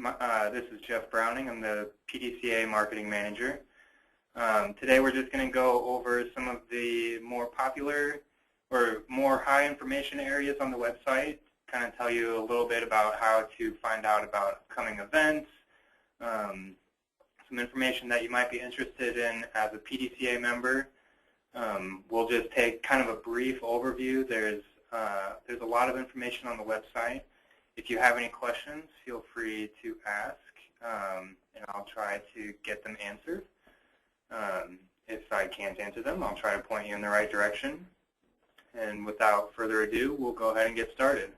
This is Jeff Browning. I'm the PDCA Marketing Manager. Today we're just going to go over some of the more popular or more high information areas on the website, kind of tell you a little bit about how to find out about upcoming events, some information that you might be interested in as a PDCA member. We'll just take kind of a brief overview. There's a lot of information on the website. If you have any questions, feel free to ask, and I'll try to get them answered. If I can't answer them, I'll try to point you in the right direction. And without further ado, we'll go ahead and get started.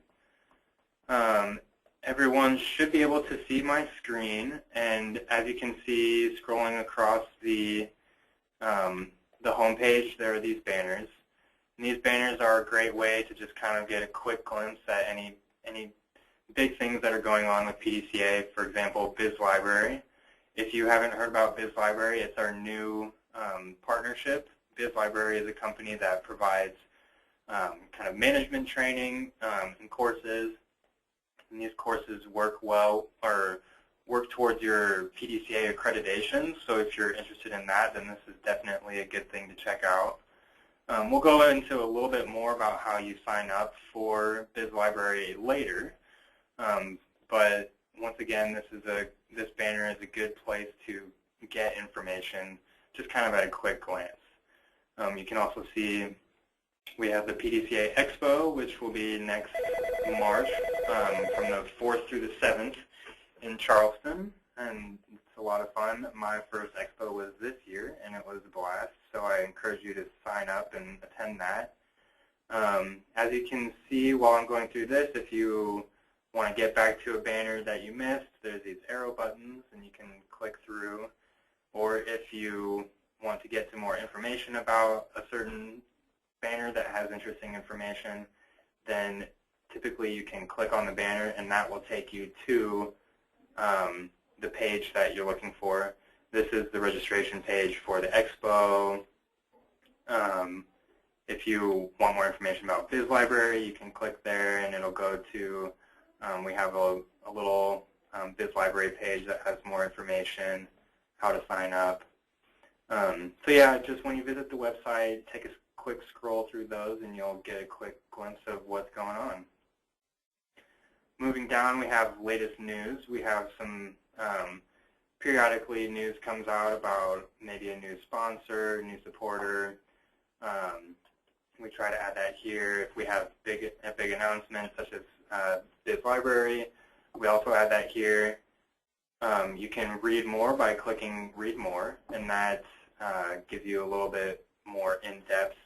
Everyone should be able to see my screen, and as you can see, scrolling across the home page, there are these banners. And these banners are a great way to just kind of get a quick glimpse at any big things that are going on with PDCA. For example, Biz Library. If you haven't heard about Biz Library, it's our new partnership. Biz Library is a company that provides kind of management training and courses. And these courses work towards your PDCA accreditation. So if you're interested in that, then this is definitely a good thing to check out. We'll go into a little bit more about how you sign up for Biz Library later. But once again, this banner is a good place to get information just kind of at a quick glance. You can also see we have the PDCA Expo, which will be next March from the 4th through the 7th in Charleston, and it's a lot of fun. My first Expo was this year, and it was a blast, so I encourage you to sign up and attend that. As you can see while I'm going through this, if you want to get back to a banner that you missed, there's these arrow buttons, and you can click through. Or if you want to get to more information about a certain banner that has interesting information, then typically you can click on the banner, and that will take you to the page that you're looking for. This is the registration page for the Expo. If you want more information about Biz Library, you can click there, and it'll go to, we have a little Biz Library page that has more information, how to sign up. So yeah, just when you visit the website, take a quick scroll through those, and you'll get a quick glimpse of what's going on. Moving down, we have latest news. We have some, periodically news comes out about maybe a new sponsor, new supporter. We try to add that here. If we have a big announcement such as Biz Library, we also add that here. You can read more by clicking Read More, and that gives you a little bit more in-depth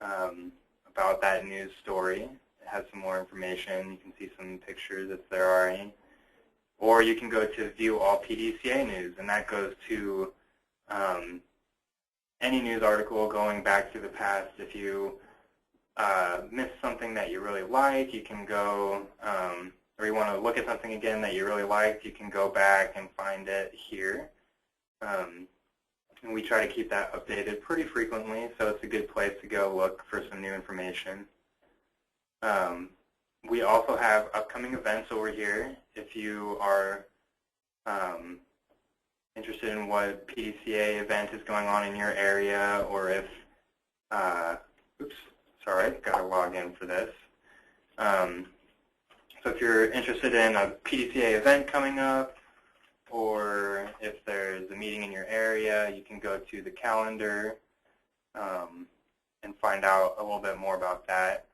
about that news story. It has some more information. You can see some pictures if there are any. Or you can go to View All PDCA News, and that goes to any news article going back to the past. If you missed something that you really like, you can go, or you want to look at something again that you really liked, you can go back and find it here. And we try to keep that updated pretty frequently, so it's a good place to go look for some new information. We also have upcoming events over here. If you are interested in what PDCA event is going on in your area, or if, oops, sorry, got to log in for this. So if you're interested in a PDCA event coming up, or if there's a meeting in your area, you can go to the calendar and find out a little bit more about that.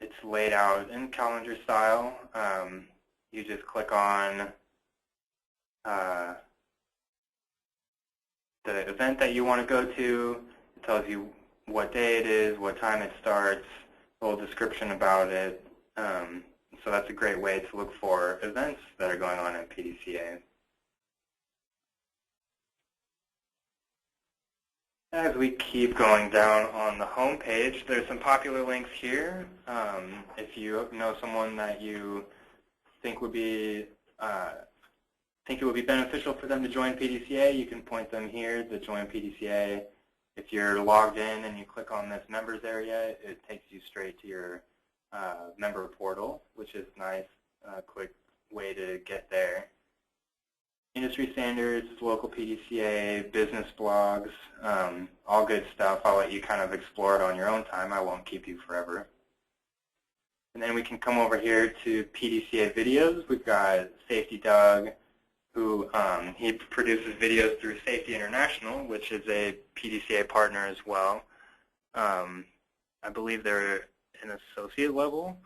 It's laid out in calendar style. You just click on the event that you want to go to. It tells you what day it is, what time it starts, a little description about it. So that's a great way to look for events that are going on at PDCA. As we keep going down on the home page, there's some popular links here. If you know someone that you think would be it would be beneficial for them to join PDCA, you can point them here to join PDCA. If you're logged in and you click on this members area, it takes you straight to your member portal, which is nice, quick way to get there. Industry standards, local PDCA, business blogs, all good stuff. I'll let you kind of explore it on your own time. I won't keep you forever. And then we can come over here to PDCA videos. We've got Safety Doug, who he produces videos through Safety International, which is a PDCA partner as well. I believe they're an associate level,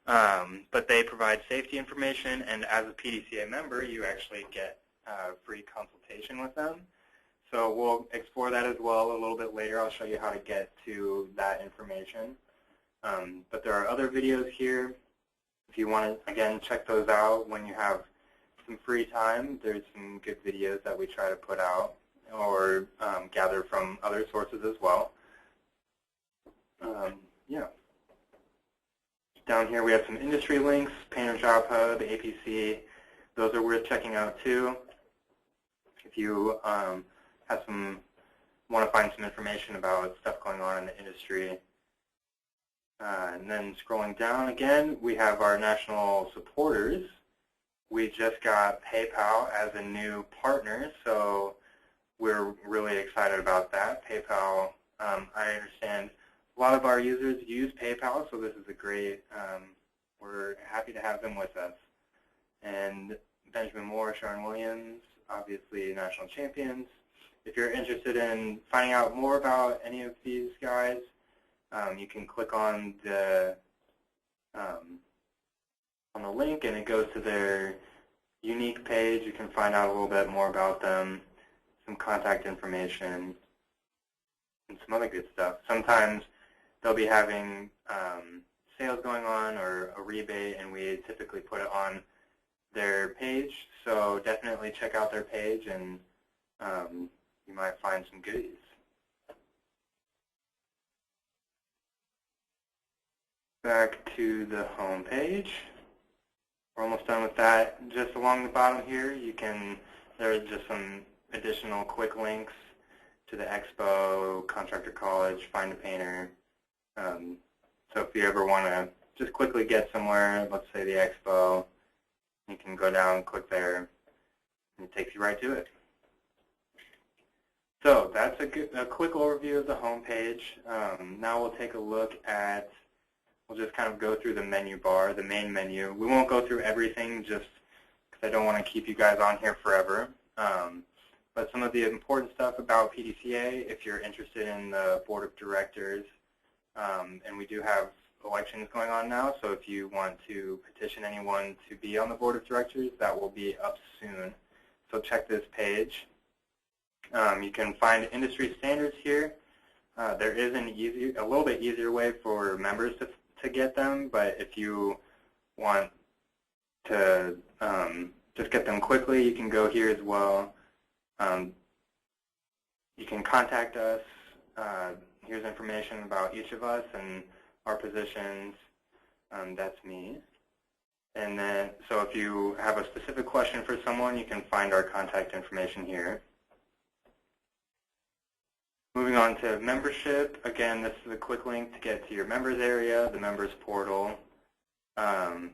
but they provide safety information, and as a PDCA member, you actually get free consultation with them. So we'll explore that as well a little bit later. I'll show you how to get to that information. But there are other videos here. If you want to, again, check those out when you have some free time. There's some good videos that we try to put out or gather from other sources as well. Yeah. Down here we have some industry links, Painter Job Hub, APC. Those are worth checking out too. If you want to find some information about stuff going on in the industry. And then scrolling down again, we have our national supporters. We just got PayPal as a new partner, so we're really excited about that. PayPal, I understand a lot of our users use PayPal, so this is a great, we're happy to have them with us. And Benjamin Moore, Sharon Williams, obviously national champions. If you're interested in finding out more about any of these guys, you can click on the link and it goes to their unique page. You can find out a little bit more about them, some contact information, and some other good stuff. Sometimes they'll be having sales going on or a rebate, and we typically put it on their page. So definitely check out their page, and you might find some goodies. Back to the home page. We're almost done with that. Just along the bottom here, there are just some additional quick links to the Expo, Contractor College, Find a Painter. So if you ever want to just quickly get somewhere, let's say the Expo, you can go down, click there, and it takes you right to it. So that's a quick overview of the home page. Now we'll take a look at, we'll just kind of go through the menu bar, the main menu. We won't go through everything just because I don't want to keep you guys on here forever. But some of the important stuff about PDCA, if you're interested in the board of directors, and we do have elections going on now, so if you want to petition anyone to be on the board of directors, that will be up soon. So check this page. You can find industry standards here. There is a little bit easier way for members to get them, but if you want to just get them quickly, you can go here as well. You can contact us. Here's information about each of us and our positions. That's me. And then, so if you have a specific question for someone, you can find our contact information here. Moving on to membership, again, this is a quick link to get to your members area, the members portal.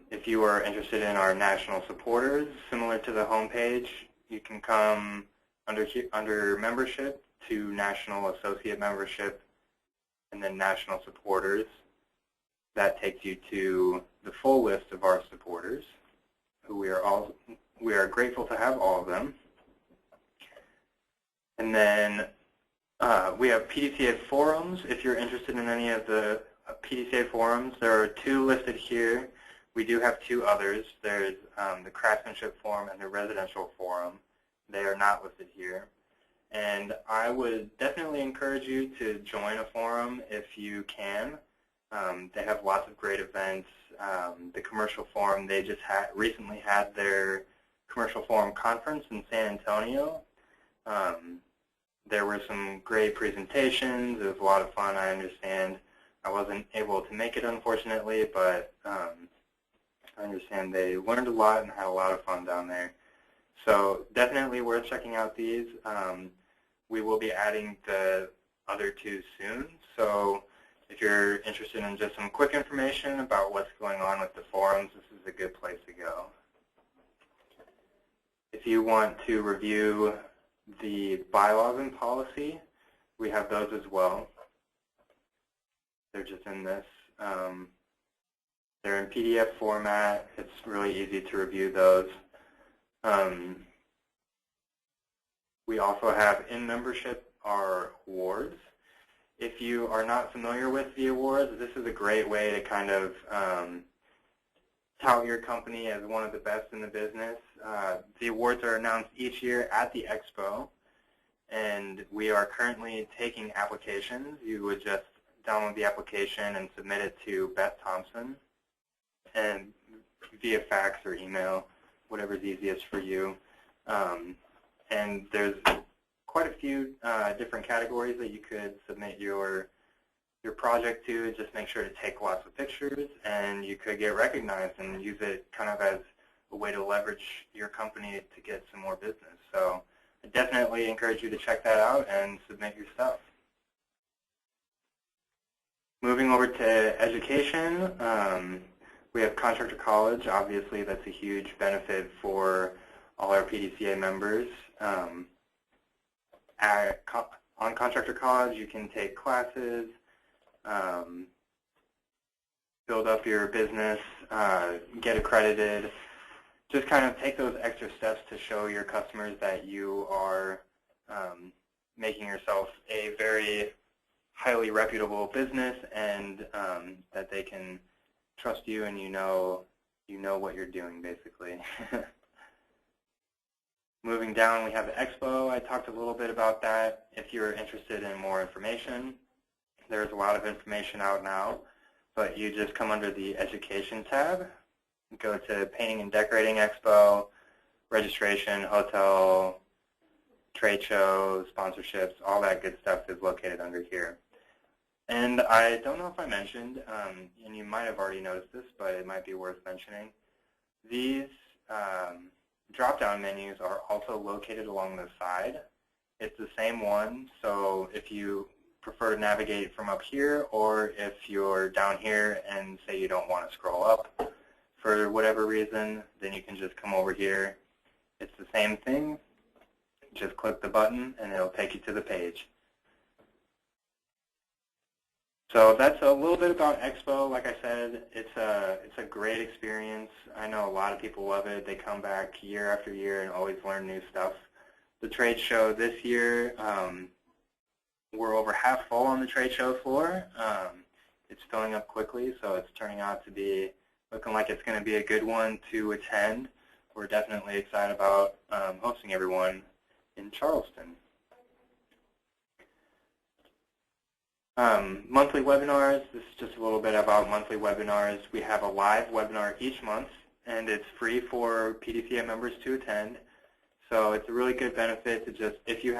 If you are interested in our national supporters, similar to the home page, you can come under membership to national associate membership and then national supporters. That takes you to the full list of our supporters, who we are grateful to have all of them. And then we have PDCA forums. If you're interested in any of the PDCA forums, there are 2 listed here. We do have 2 others. There's the craftsmanship forum and the residential forum. They are not listed here. And I would definitely encourage you to join a forum if you can. They have lots of great events. The commercial forum, they just recently had their commercial forum conference in San Antonio. There were some great presentations. It was a lot of fun, I understand. I wasn't able to make it, unfortunately, but I understand they learned a lot and had a lot of fun down there. So definitely worth checking out these. We will be adding the other 2 soon. So if you're interested in just some quick information about what's going on with the forums, this is a good place to go. you want to review the bylaws and policy, we have those as well. They're just in this. They're in PDF format. It's really easy to review those. We also have in membership our awards. If you are not familiar with the awards, this is a great way to kind of tout your company as one of the best in the business. The awards are announced each year at the expo, and we are currently taking applications. You would just download the application and submit it to Beth Thompson, and via fax or email, whatever's easiest for you. And there's quite a few different categories that you could submit your project to. Just make sure to take lots of pictures, and you could get recognized and use it kind of as a way to leverage your company to get some more business. So I definitely encourage you to check that out and submit your stuff. Moving over to education, we have Contractor College. Obviously, that's a huge benefit for all our PDCA members. On Contractor College, you can take classes, build up your business, get accredited, just kind of take those extra steps to show your customers that you are making yourself a very highly reputable business, and that they can trust you, and you know what you're doing, basically. Moving down, we have the Expo. I talked a little bit about that. If you're interested in more information, there's a lot of information out now, but you just come under the Education tab, go to Painting and Decorating Expo, registration, hotel, trade shows, sponsorships, all that good stuff is located under here. And I don't know if I mentioned, and you might have already noticed this, but it might be worth mentioning, these drop-down menus are also located along the side. It's the same one, so if you prefer to navigate from up here, or if you're down here and say you don't want to scroll up for whatever reason, then you can just come over here. It's the same thing. Just click the button and it'll take you to the page. So that's a little bit about Expo. Like I said, it's a great experience. I know a lot of people love it. They come back year after year and always learn new stuff. The trade show this year, we're over half full on the trade show floor. It's filling up quickly, so it's turning out to be looking like it's going to be a good one to attend. We're definitely excited about hosting everyone in Charleston. Monthly webinars, this is just a little bit about monthly webinars. We have a live webinar each month, and it's free for PDCA members to attend. So it's a really good benefit to just, if you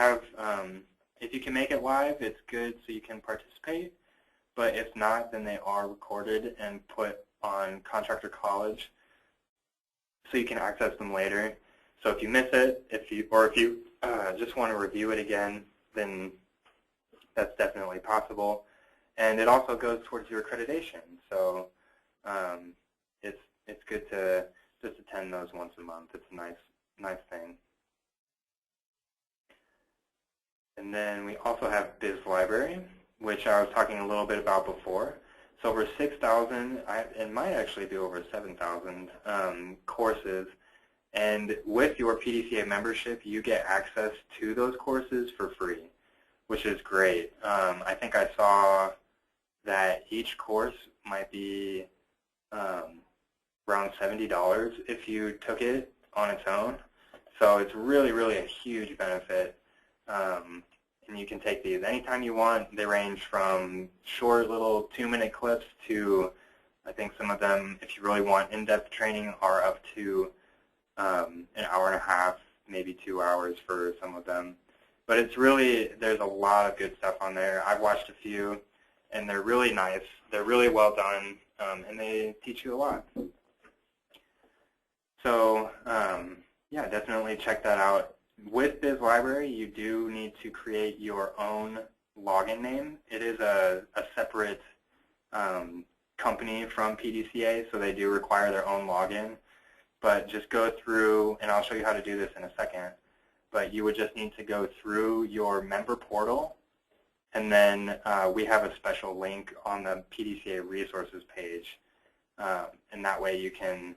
can make it live, it's good so you can participate. But if not, then they are recorded and put on Contractor College so you can access them later. So if you miss it, if you just want to review it again, then that's definitely possible. And it also goes towards your accreditation. So it's good to just attend those once a month. It's a nice thing. And then we also have Biz Library, which I was talking a little bit about before. So over 6,000, it might actually be over 7,000 courses. And with your PDCA membership, you get access to those courses for free, which is great. I think I saw that each course might be around $70 if you took it on its own. So it's really, really a huge benefit. And you can take these anytime you want. They range from short little 2-minute clips to, I think some of them, if you really want in-depth training, are up to an hour and a half, maybe 2 hours for some of them. But it's really, there's a lot of good stuff on there. I've watched a few, and they're really nice. They're really well done, and they teach you a lot. So, yeah, definitely check that out. With Biz Library, you do need to create your own login name. It is a separate company from PDCA, so they do require their own login. but just go through, and I'll show you how to do this in a second, but you would just need to go through your member portal, and then we have a special link on the PDCA resources page, and that way you can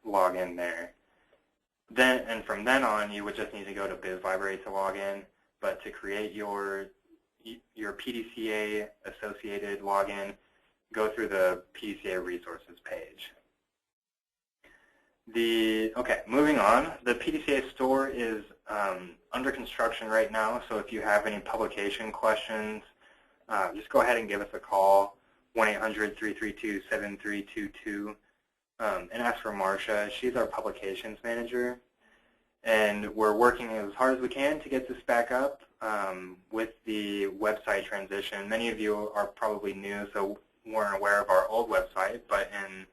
log in there. And from then on, you would just need to go to BizLibrary to log in, but to create your PDCA associated login, go through the PDCA resources page. Okay, moving on. The PDCA store is under construction right now, so if you have any publication questions, just go ahead and give us a call, 1-800-332-7322, and ask for Marcia. She's our publications manager, and we're working as hard as we can to get this back up with the website transition. Many of you are probably new, so weren't aware of our old website, but in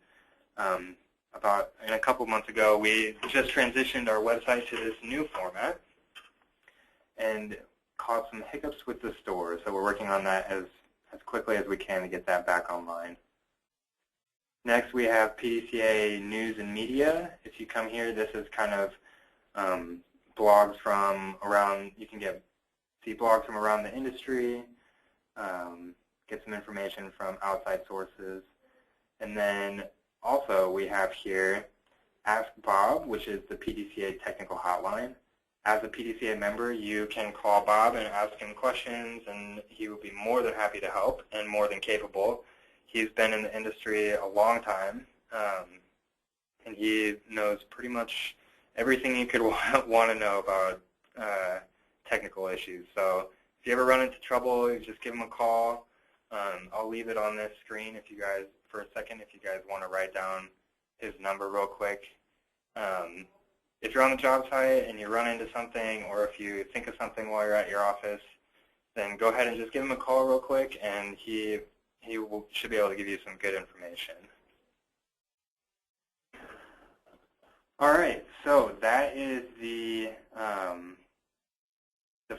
a couple months ago, we just transitioned our website to this new format and caused some hiccups with the store. So we're working on that as quickly as we can to get that back online. Next, we have PDCA News and Media. If you come here, this is kind of blogs from around, you can see blogs from around the industry, get some information from outside sources. And then also we have here Ask Bob, which is the PDCA technical hotline. As a PDCA member, you can call Bob and ask him questions, and he will be more than happy to help and more than capable. He's been in the industry a long time, and he knows pretty much everything you could want to know about technical issues. So if you ever run into trouble, you just give him a call. I'll leave it on this screen if you guys, for a second, if you guys want to write down his number real quick. If you're on the job site and you run into something, or if you think of something while you're at your office, then go ahead and just give him a call real quick, and he should be able to give you some good information. All right, so that is the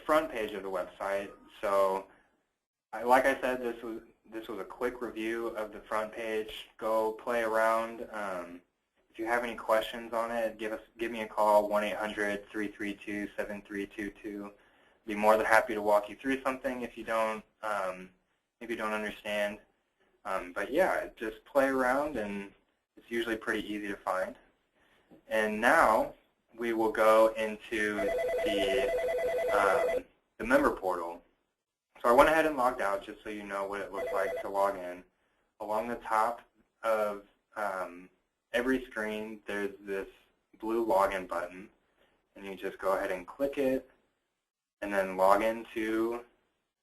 front page of the website. So, like I said, this was a quick review of the front page. Go play around. If you have any questions on it, give me a call, 1-800-332-7322. Be more than happy to walk you through something if you don't understand. But yeah, just play around, and it's usually pretty easy to find. And now we will go into the member portal. So I went ahead and logged out just so you know what it looks like to log in. Along the top of every screen, there's this blue login button, and you just go ahead and click it and then log into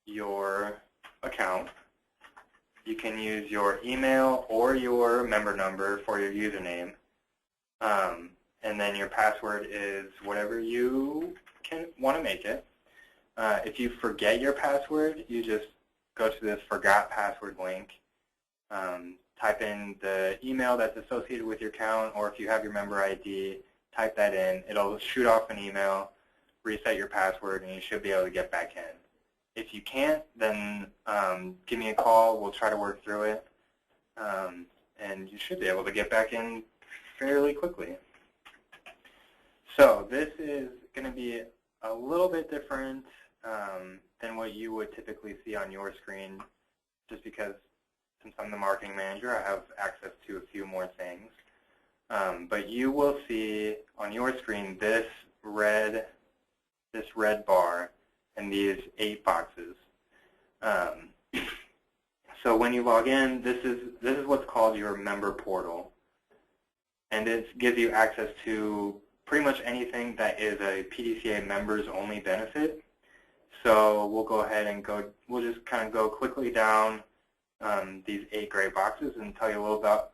your account. You can use your email or your member number for your username, and then your password is whatever you want to make it. If you forget your password, you just go to this Forgot Password link, type in the email that's associated with your account, or if you have your member ID, type that in. It'll shoot off an email, reset your password, and you should be able to get back in. If you can't, then give me a call. We'll try to work through it, and you should be able to get back in fairly quickly. So this is going to be a little bit different than what you would typically see on your screen, just because since I'm the marketing manager, I have access to a few more things. But you will see on your screen this red bar and these 8 boxes. So when you log in, this is what's called your member portal, and it gives you access to pretty much anything that is a PDCA members only benefit. So we'll go ahead and we'll just kind of go quickly down these 8 gray boxes and tell you a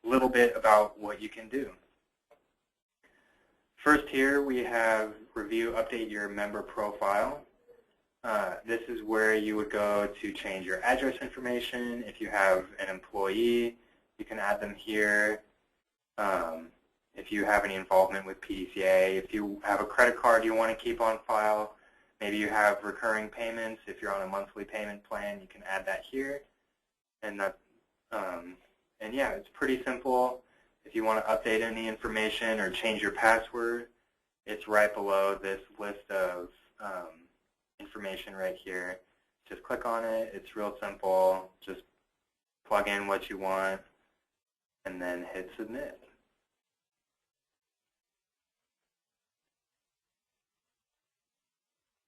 little bit about what you can do. First here we have review, update your member profile. This is where you would go to change your address information. If you have an employee, you can add them here. If you have any involvement with PDCA, if you have a credit card you want to keep on file, maybe you have recurring payments. If you're on a monthly payment plan, you can add that here. And yeah, it's pretty simple. If you want to update any information or change your password, it's right below this list of information right here. Just click on it. It's real simple. Just plug in what you want and then hit submit.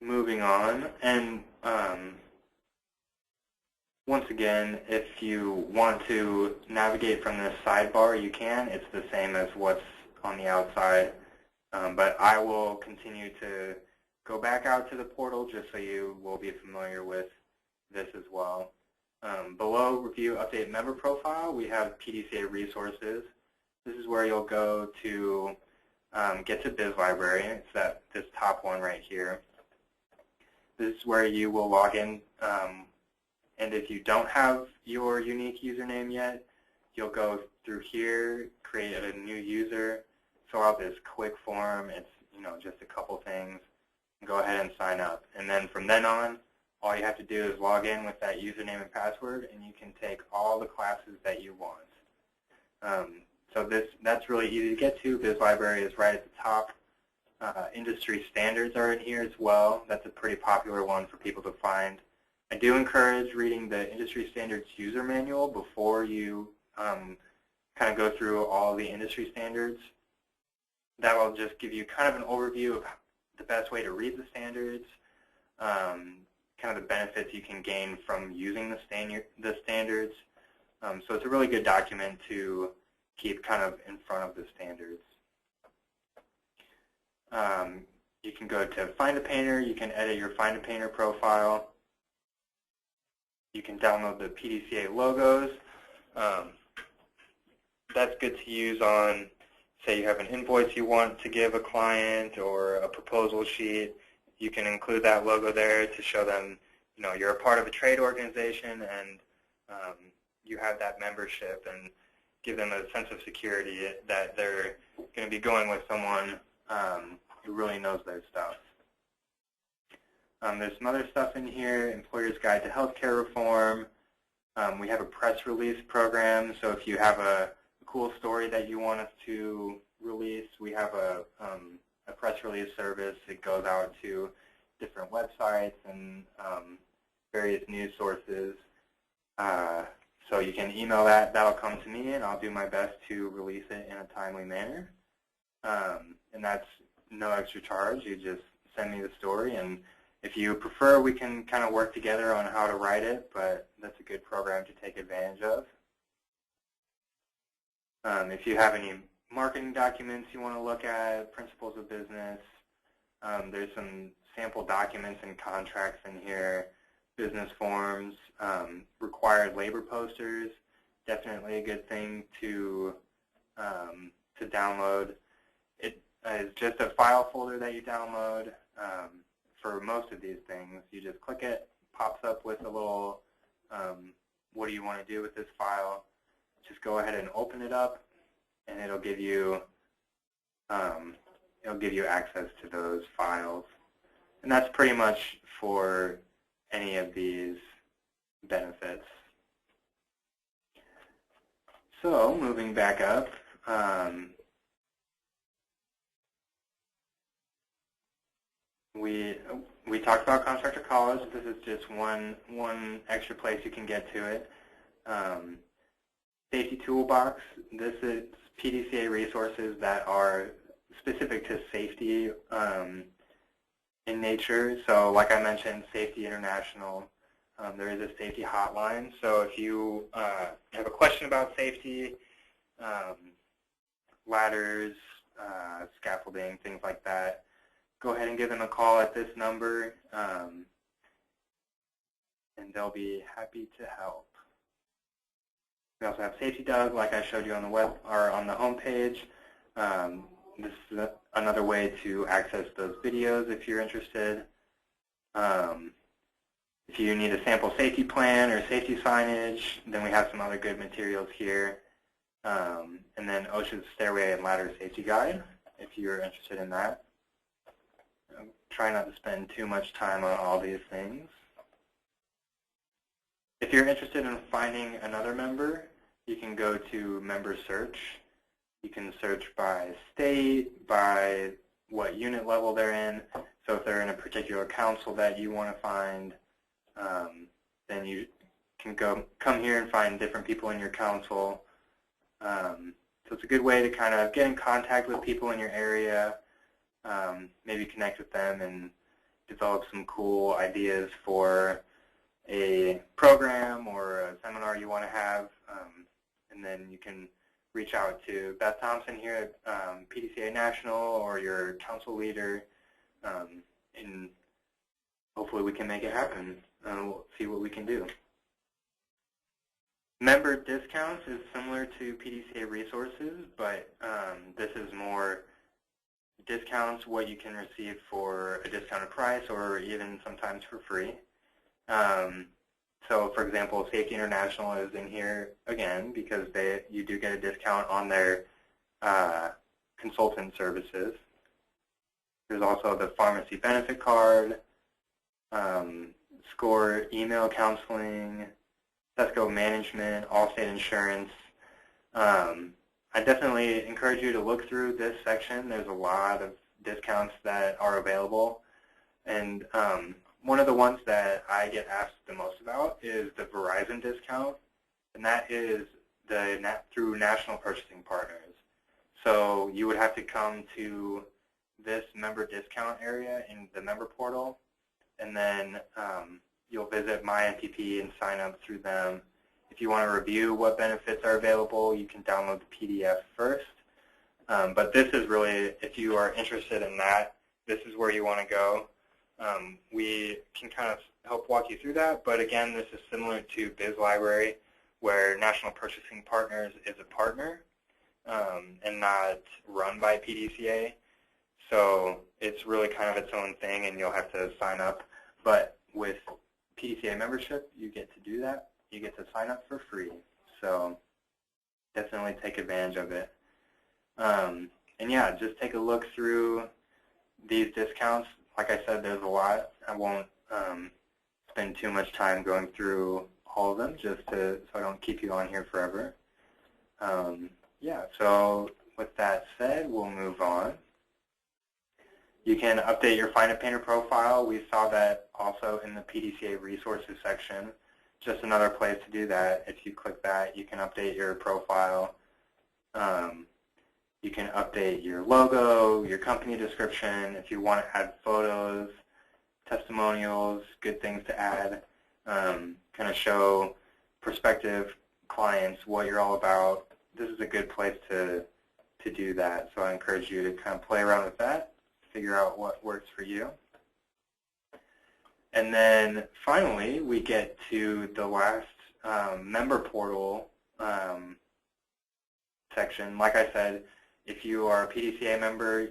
Moving on, and once again, if you want to navigate from this sidebar, you can. It's the same as what's on the outside, but I will continue to go back out to the portal just so you will be familiar with this as well. Below Review Update Member Profile, we have PDCA resources. This is where you'll go to get to Biz Library. It's this top one right here. This is where you will log in, and if you don't have your unique username yet, you'll go through here, create a new user, fill out this quick form. It's just a couple things. Go ahead and sign up. And then from then on, all you have to do is log in with that username and password, and you can take all the classes that you want. So that's really easy to get to. Biz Library is right at the top. Industry standards are in here as well. That's a pretty popular one for people to find. I do encourage reading the industry standards user manual before you kind of go through all the industry standards. That will just give you kind of an overview of the best way to read the standards, kind of the benefits you can gain from using the standards. So it's a really good document to keep kind of in front of the standards. You can go to Find a Painter. You can edit your Find a Painter profile. You can download the PDCA logos. That's good to use on, say you have an invoice you want to give a client or a proposal sheet. You can include that logo there to show them, you're a part of a trade organization and you have that membership, and give them a sense of security that they're going to be going with someone who really knows their stuff. There's some other stuff in here, Employer's Guide to Healthcare Reform. We have a press release program, so if you have a cool story that you want us to release, we have a press release service. It goes out to different websites and various news sources. So you can email that. That'll come to me, and I'll do my best to release it in a timely manner. And that's no extra charge. You just send me the story, and if you prefer, we can kind of work together on how to write it, but that's a good program to take advantage of. If you have any marketing documents you want to look at, principles of business, there's some sample documents and contracts in here, business forms, required labor posters, definitely a good thing to download. It is just a file folder that you download. For most of these things, you just click it, pops up with a little, what do you want to do with this file? Just go ahead and open it up, and it'll give you access to those files. And that's pretty much for any of these benefits. So moving back up, we talked about Contractor College. This is just one extra place you can get to it. Safety Toolbox. This is PDCA resources that are specific to safety in nature. So like I mentioned, Safety International, there is a safety hotline. So if you have a question about safety, ladders, scaffolding, things like that, go ahead and give them a call at this number, and they'll be happy to help. We also have Safety Doug, like I showed you on the web or on the home page. This is another way to access those videos if you're interested. If you need a sample safety plan or safety signage, then we have some other good materials here. And then OSHA's Stairway and Ladder Safety Guide, if you're interested in that. Try not to spend too much time on all these things. If you're interested in finding another member, you can go to Member Search. You can search by state, by what unit level they're in. So if they're in a particular council that you want to find, then you can come here and find different people in your council. So it's a good way to kind of get in contact with people in your area, maybe connect with them and develop some cool ideas for a program or a seminar you want to have. And then you can reach out to Beth Thompson here at PDCA National or your council leader, and hopefully we can make it happen. We'll see what we can do. Member discounts is similar to PDCA resources, but this is more discounts, what you can receive for a discounted price or even sometimes for free. So for example, Safety International is in here again because you do get a discount on their consultant services. There's also the pharmacy benefit card, SCORE email counseling, CESCO management, Allstate insurance. I definitely encourage you to look through this section. There's a lot of discounts that are available. And one of the ones that I get asked the most about is the Verizon discount, and that is through National Purchasing Partners. So you would have to come to this member discount area in the member portal, and then you'll visit MyNPP and sign up through them. If you want to review what benefits are available, you can download the PDF first. But this is really, if you are interested in that, this is where you want to go. We can kind of help walk you through that, but again, this is similar to BizLibrary, where National Purchasing Partners is a partner and not run by PDCA. So it's really kind of its own thing, and you'll have to sign up. But with PDCA membership, you get to do that. You get to sign up for free. So definitely take advantage of it. And yeah, just take a look through these discounts. Like I said, there's a lot. I won't spend too much time going through all of them so I don't keep you on here forever. Yeah, so with that said, we'll move on. You can update your Find a Painter profile. We saw that also in the PDCA resources section. Just another place to do that. If you click that, you can update your profile. You can update your logo, your company description. If you want to add photos, testimonials, good things to add, kind of show prospective clients what you're all about. This is a good place to do that. So I encourage you to kind of play around with that, figure out what works for you. And then finally, we get to the last member portal section. Like I said, if you are a PDCA member,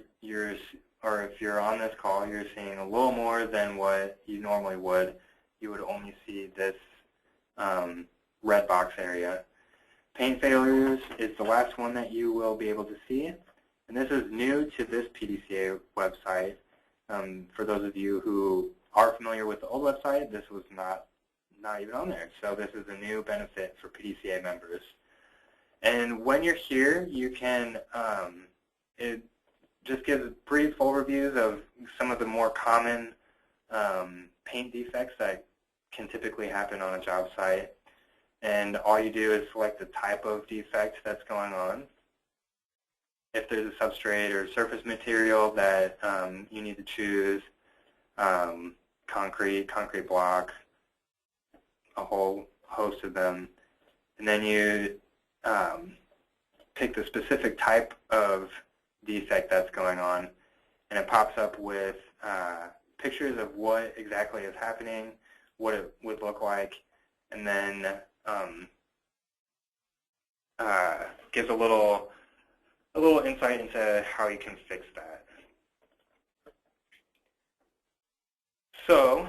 or if you're on this call, you're seeing a little more than what you normally would. You would only see this red box area. Paint failures is the last one that you will be able to see. And this is new to this PDCA website. For those of you who are familiar with the old website, this was not even on there. So this is a new benefit for PDCA members. And when you're here, you can, it just gives brief overviews of some of the more common paint defects that can typically happen on a job site. And all you do is select the type of defect that's going on. If there's a substrate or surface material that you need to choose, concrete block, a whole host of them. And then you pick the specific type of defect that's going on, and it pops up with pictures of what exactly is happening, what it would look like, and then gives a little insight into how you can fix that. So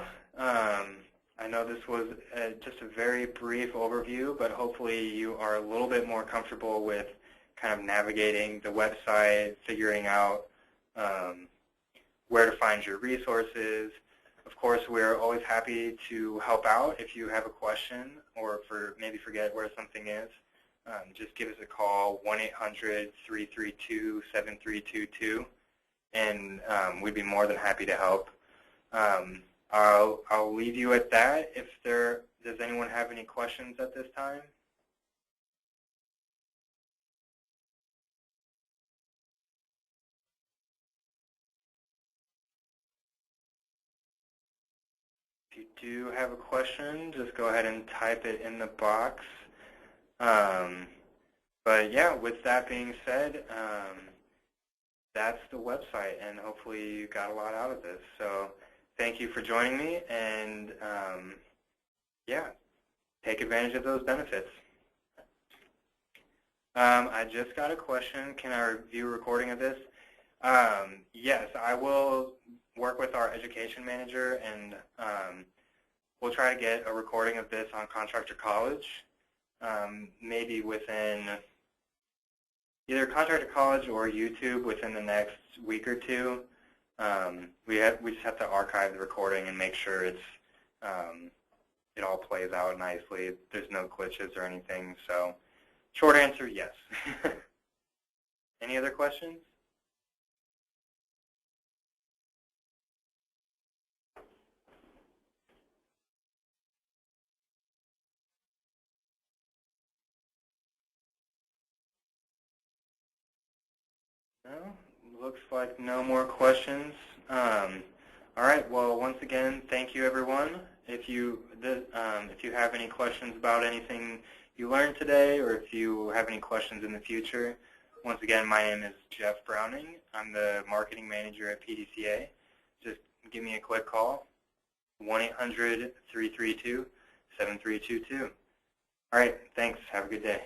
I know this was just a very brief overview, but hopefully you are a little bit more comfortable with kind of navigating the website, figuring out where to find your resources. Of course, we're always happy to help out if you have a question or maybe forget where something is. just give us a call, 1-800-332-7322, and we'd be more than happy to help. I'll leave you at that. Does anyone have any questions at this time? If you do have a question, just go ahead and type it in the box. But yeah, with that being said, that's the website, and hopefully you got a lot out of this. So thank you for joining me, and yeah, take advantage of those benefits. I just got a question. Can I review a recording of this? Yes, I will work with our education manager, and we'll try to get a recording of this on Contractor College, maybe within either Contractor College or YouTube within the next week or two. We just have to archive the recording and make sure it all plays out nicely. There's no glitches or anything. So, short answer, yes. Any other questions? No, looks like no more questions. All right. Well, once again, thank you, everyone. If you have any questions about anything you learned today, or if you have any questions in the future, once again, my name is Jeff Browning. I'm the marketing manager at PDCA. Just give me a quick call, 1-800-332-7322. All right. Thanks. Have a good day.